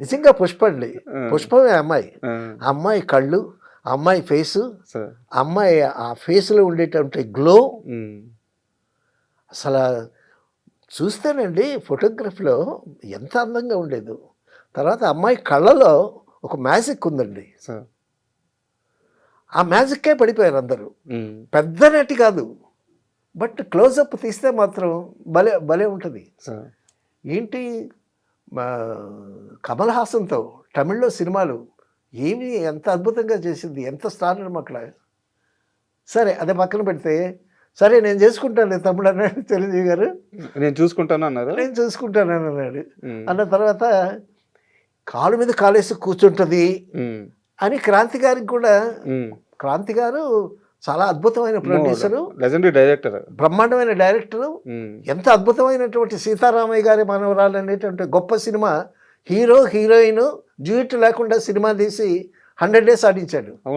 నిజంగా పుష్ప అండి. ఆ. పుష్పమే అమ్మాయి. ఆ. ఆ అమ్మాయి కళ్ళు, ఆ అమ్మాయి ఫేసు, సార్. ఆ అమ్మాయి ఆ ఫేస్‌లో ఉండేటువంటి గ్లో హ్మ్. అసల చూస్తేనండి ఫోటోగ్రఫీలో ఎంత అందంగా ఉండేదో. తర్వాత అమ్మాయి కళ్ళలో ఒక మ్యాజిక్ ఉందండి. సార్. ఆ మ్యాజిక్కే పడిపోయారు అందరూ. హ్మ్. పెద్ద నటి కాదు. బట్ క్లోజప్ తీస్తే మాత్రం భలే భలే ఉంటది. సార్. ఏంటి మా కమల్ హాసన్‌తో తమిళ్‌లో సినిమాలు ఏమి ఎంత అద్భుతంగా చేసింది. ఎంత స్టార్ అక్కడ. సరే అది పక్కన పెడితే, సరే నేను చేసుకుంటానులే తమ్ముడు అన్నాడు చిరంజీవి గారు. నేను చూసుకుంటాను అన్నారా? నేను చూసుకుంటానని అన్నాడు. హ్మ్. అన్న తర్వాత కాలు మీద కాలేసి కూర్చుంటది హ్మ్. అని క్రాంతి గారికి కూడా హ్మ్. క్రాంతి గారు చాలా అద్భుతమైన ప్రొడ్యూసరు, లెజెండరీ డైరెక్టర్. బ్రహ్మాండమైన డైరెక్టరు. హ్మ్. ఎంత అద్భుతమైనటువంటి సీతారామయ్య గారి మనవరాలు అనేటువంటి గొప్ప సినిమా. హీరో, హీరోయిన్ డ్యూయెట్ లేకుండా సినిమా తీసి 100 డేస్ ఆడించాడు. అవును.